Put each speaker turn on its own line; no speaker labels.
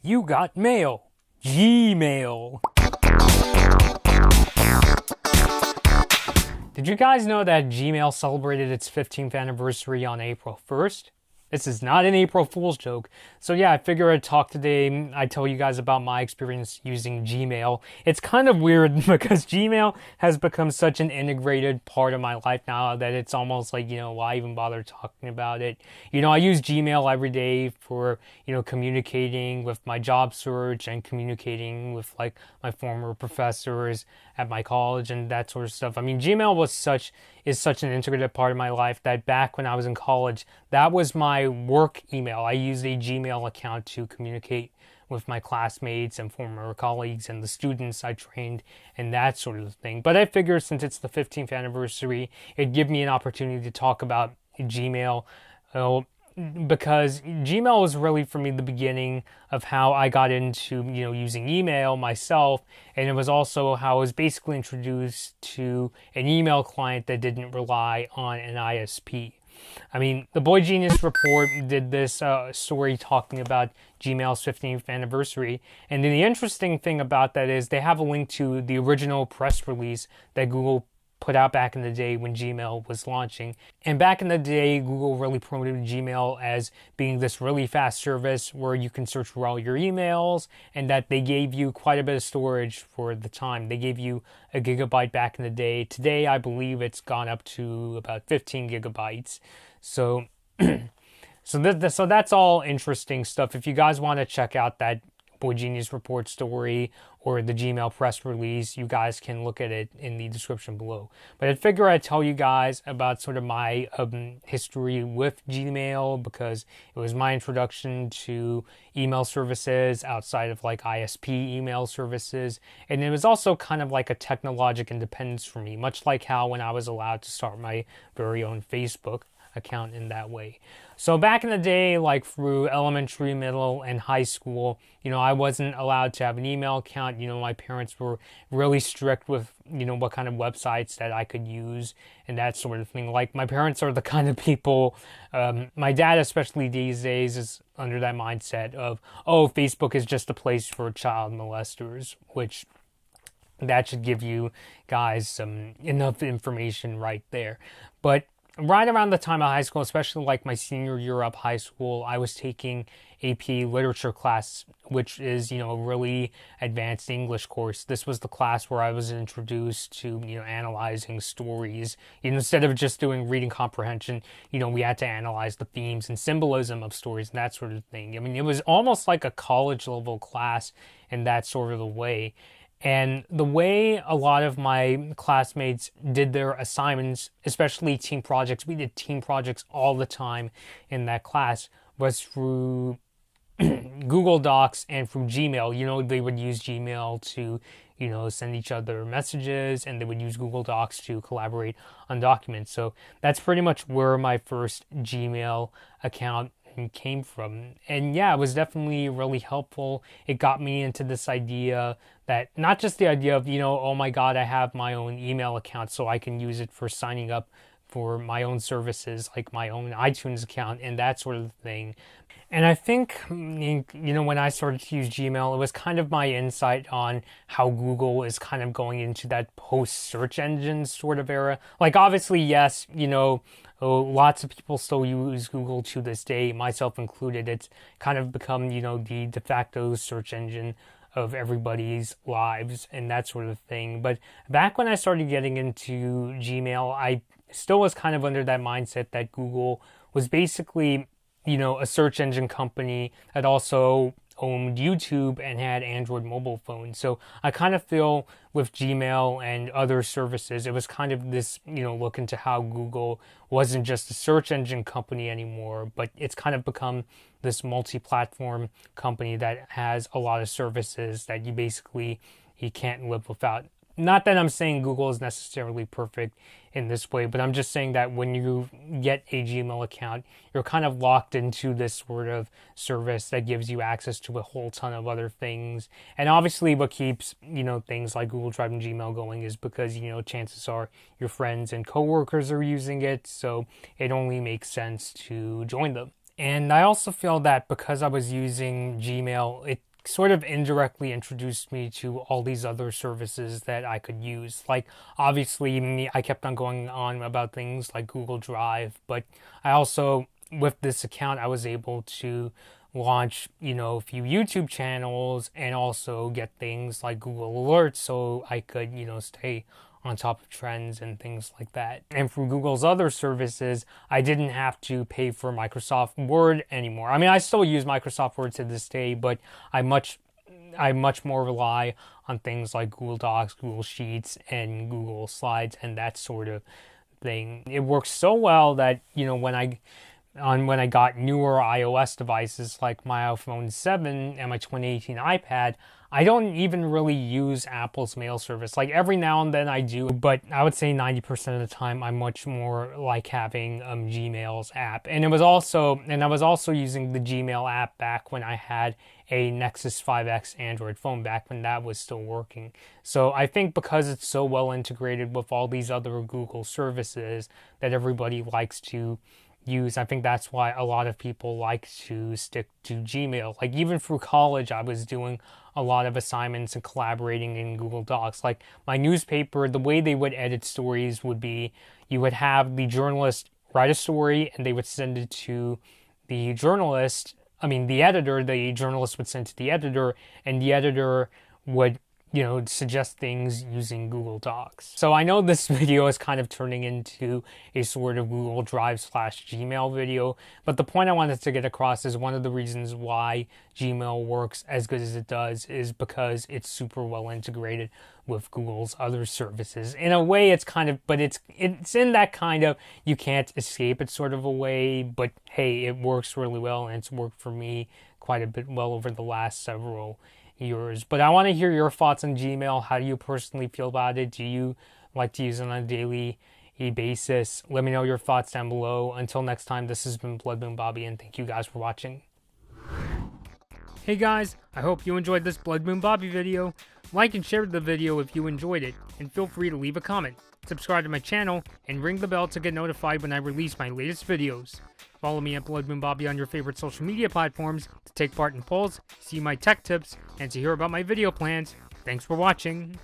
You got mail. Gmail. Did you guys know that Gmail celebrated its 15th anniversary on April 1st? This is not an April Fool's joke. So yeah, I figure I'd talk today. I'd tell you guys about my experience using Gmail. It's kind of weird because Gmail has become such an integrated part of my life now that it's almost like, why even bother talking about it? I use Gmail every day for, communicating with my job search and communicating with like my former professors at my college and that sort of stuff. I mean, Gmail is such an integrated part of my life that back when I was in college, that was my work email. I used a Gmail account to communicate with my classmates and former colleagues and the students I trained and that sort of thing. But I figured since it's the 15th anniversary, it'd give me an opportunity to talk about Gmail. Because Gmail was really for me the beginning of how I got into using email myself, and it was also how I was basically introduced to an email client that didn't rely on an ISP. I mean, the Boy Genius Report did this story talking about Gmail's 15th anniversary, and then the interesting thing about that is they have a link to the original press release that Google put out back in the day when Gmail was launching. And back in the day, Google really promoted Gmail as being this really fast service where you can search for all your emails, and that they gave you quite a bit of storage for the time. They gave you a gigabyte back in the day. Today, I believe it's gone up to about 15 gigabytes. So so that's all interesting stuff. If you guys want to check out that Boy Genius Report story or the Gmail press release, you guys can look at it in the description below. But I figure I'd tell you guys about sort of my history with Gmail because it was my introduction to email services outside of like ISP email services. And it was also kind of like a technological independence for me, much like how when I was allowed to start my very own Facebook account in that way. So back in the day, like through elementary, middle, and high school, I wasn't allowed to have an email account. My parents were really strict with, what kind of websites that I could use and that sort of thing. Like my parents are the kind of people, my dad especially these days is under that mindset of, oh, Facebook is just a place for child molesters, which that should give you guys some enough information right there. But right around the time of high school, especially like my senior year of high school, I was taking AP literature class, which is, a really advanced English course. This was the class where I was introduced to, analyzing stories. Instead of just doing reading comprehension, we had to analyze the themes and symbolism of stories and that sort of thing. I mean, it was almost like a college level class in that sort of a way. And the way a lot of my classmates did their assignments, especially team projects, we did team projects all the time in that class, was through Google Docs and through Gmail. They would use Gmail to, send each other messages, and they would use Google Docs to collaborate on documents. So that's pretty much where my first Gmail account came from. And yeah, it was definitely really helpful. It got me into this idea that not just the idea of, oh my God, I have my own email account so I can use it for signing up for my own services, like my own iTunes account and that sort of thing. And I think, when I started to use Gmail, it was kind of my insight on how Google is kind of going into that post-search engine sort of era. Like, obviously, yes, lots of people still use Google to this day, myself included. It's kind of become, the de facto search engine of everybody's lives and that sort of thing. But back when I started getting into Gmail, I still was kind of under that mindset that Google was basically, a search engine company that also owned YouTube and had Android mobile phones. So I kind of feel with Gmail and other services, it was kind of this, look into how Google wasn't just a search engine company anymore, but it's kind of become this multi-platform company that has a lot of services that you can't live without. Not that I'm saying Google is necessarily perfect in this way, but I'm just saying that when you get a Gmail account, you're kind of locked into this sort of service that gives you access to a whole ton of other things. And obviously what keeps, things like Google Drive and Gmail going is because, chances are your friends and coworkers are using it, so it only makes sense to join them. And I also feel that because I was using Gmail, it sort of indirectly introduced me to all these other services that I could use. Like, obviously, I kept on going on about things like Google Drive, but I also, with this account, I was able to launch, a few YouTube channels and also get things like Google Alerts so I could, stay on top of trends and things like that. And for Google's other services, I didn't have to pay for Microsoft Word anymore. I mean, I still use Microsoft Word to this day, but I much more rely on things like Google Docs, Google Sheets, and Google Slides and that sort of thing. It works so well that, when I got newer iOS devices like my iPhone 7 and my 2018 iPad, I don't even really use Apple's mail service. Like, every now and then I do, but I would say 90% of the time I much more like having Gmail's app. And I was also using the Gmail app back when I had a Nexus 5X Android phone, back when that was still working. So I think because it's so well integrated with all these other Google services that everybody likes to use, I think that's why a lot of people like to stick to Gmail. Like, even through college, I was doing a lot of assignments and collaborating in Google Docs. Like, my newspaper, the way they would edit stories would be, you would have the journalist write a story and they would send it to the editor. The journalist would send it to the editor, and the editor would suggest things using Google Docs. So I know this video is kind of turning into a sort of Google Drive / Gmail video, but the point I wanted to get across is one of the reasons why Gmail works as good as it does is because it's super well integrated with Google's other services. In a way, it's in that kind of you can't escape it sort of a way, but hey, it works really well, and it's worked for me quite a bit well over the last several years. But I want to hear your thoughts on Gmail. How do you personally feel about it? Do you like to use it on a daily basis? Let me know your thoughts down below. Until next time, this has been Blood Moon Bobby, and thank you guys for watching. Hey guys, I hope you enjoyed this Blood Moon Bobby video. Like and share the video if you enjoyed it, and feel free to leave a comment. Subscribe to my channel, and ring the bell to get notified when I release my latest videos. Follow me at Blood Moon Bobby on your favorite social media platforms to take part in polls, see my tech tips, and to hear about my video plans. Thanks for watching.